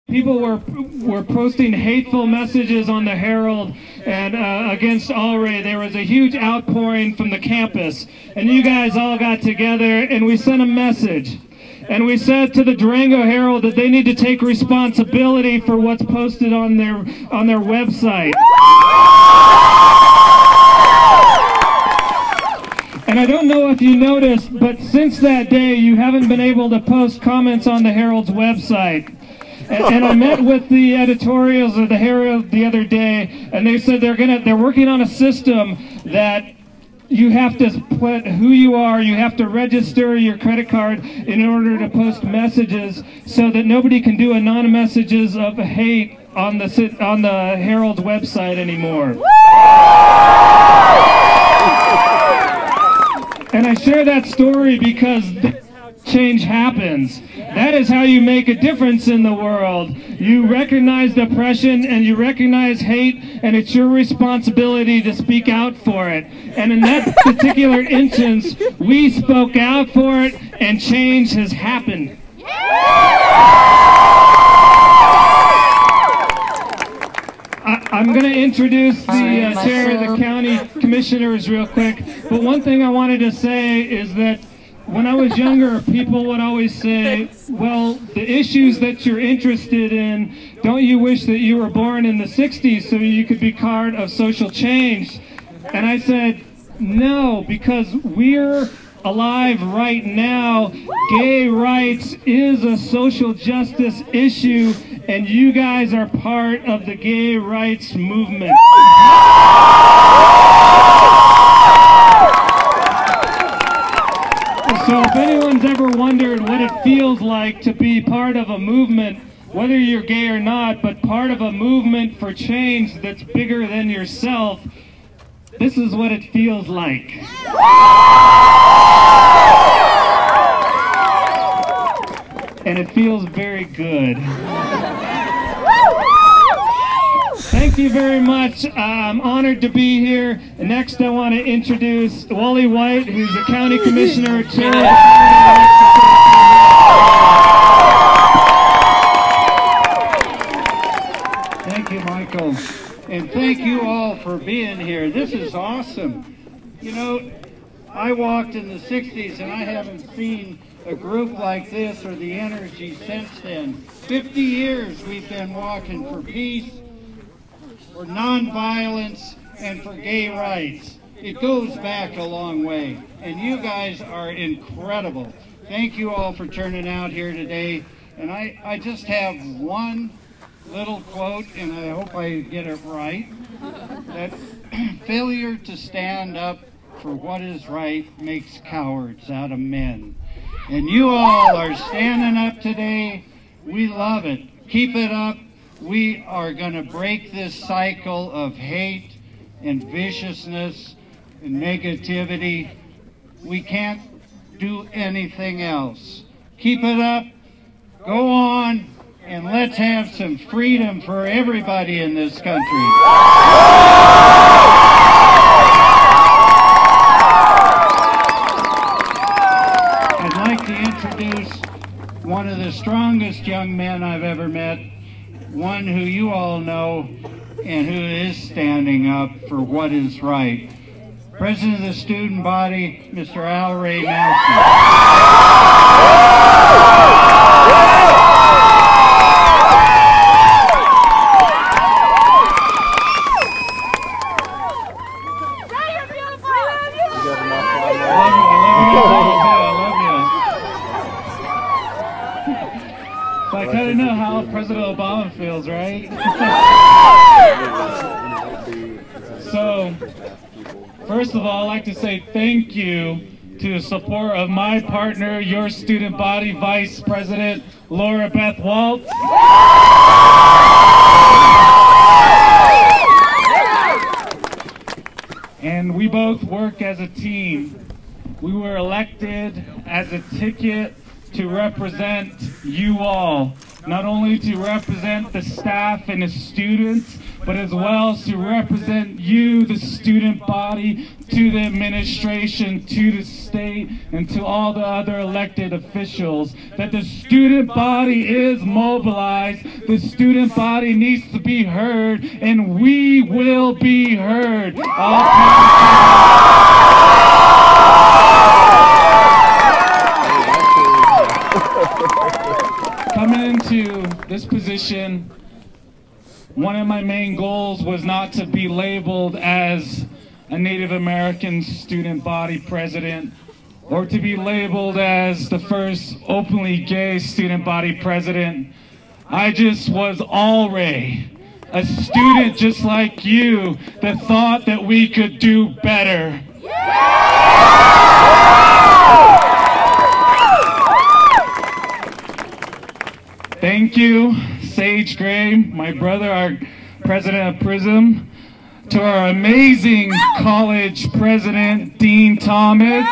People were posting hateful messages on the Herald and against Alray. There was a huge outpouring from the campus, and you guys all got together and we sent a message. And we said to the Durango Herald that they need to take responsibility for what's posted on their website. And I don't know if you noticed, but since that day you haven't been able to post comments on the Herald's website. And I met with the editorials of the Herald the other day, and they said they're working on a system that you have to put who you are, you have to register your credit card in order to post messages so that nobody can do anonymous messages of hate on the Herald's website anymore. And I share that story because change happens. That is how you make a difference in the world. You recognize oppression and you recognize hate, and it's your responsibility to speak out for it. And in that particular instance, we spoke out for it, and change has happened. I'm going to introduce the chair of the county commissioners real quick, but one thing I wanted to say is that when I was younger, people would always say, well, the issues that you're interested in, don't you wish that you were born in the 60s so you could be part of social change? And I said, no, because we're alive right now. Gay rights is a social justice issue, and you guys are part of the gay rights movement. So if anyone's ever wondered what it feels like to be part of a movement, whether you're gay or not, but part of a movement for change that's bigger than yourself, this is what it feels like. And it feels very good. Thank you very much. I'm honored to be here. Next, I want to introduce Wally White, who's the county commissioner, chair of the county. Thank you, Michael. And thank you all for being here. This is awesome. You know, I walked in the 60s and I haven't seen a group like this or the energy since then. 50 years we've been walking for peace, for nonviolence, and for gay rights. It goes back a long way, and you guys are incredible. Thank you all for turning out here today. And I just have one little quote, and I hope I get it right, that failure to stand up for what is right makes cowards out of men. And you all are standing up today. We love it. Keep it up. We are going to break this cycle of hate and viciousness and negativity. We can't do anything else. Keep it up. Go on, and let's have some freedom for everybody in this country. I'd like to introduce one of the strongest young men I've ever met, one who you all know and who is standing up for what is right. President of the student body, Mr. Alray Nelson. I kind of know how President Obama feels, right? So, first of all, I'd like to say thank you to the support of my partner, your student body vice president, Laura Beth Waltz. And we both work as a team. We were elected as a ticket to represent you all, not only to represent the staff and the students, but as well as to represent you, the student body, to the administration, to the state, and to all the other elected officials, that the student body is mobilized, the student body needs to be heard, and we will be heard. Coming into this position, one of my main goals was not to be labeled as a Native American student body president, or to be labeled as the first openly gay student body president. I just was already a student just like you that thought that we could do better. Thank you, Sage Gray, my brother, our president of PRISM, to our amazing college president, Dean Thomas,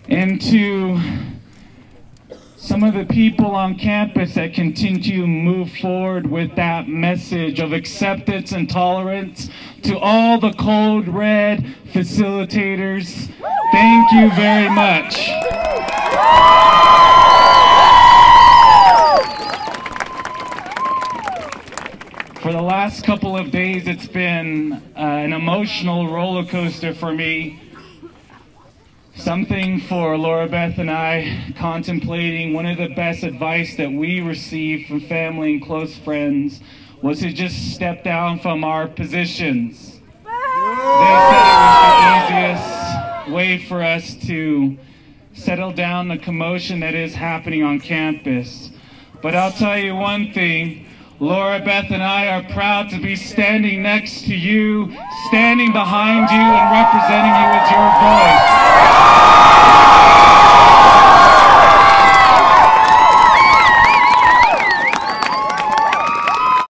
and to some of the people on campus that continue to move forward with that message of acceptance and tolerance, to all the Code Red facilitators. Thank you very much. For the last couple of days, it's been an emotional roller coaster for me. Something for Laura Beth and I contemplating. One of the best advice that we received from family and close friends was to just step down from our positions. They said it was the easiest way for us to settle down the commotion that is happening on campus. But I'll tell you one thing, Laura Beth and I are proud to be standing next to you, standing behind you, and representing you with your voice.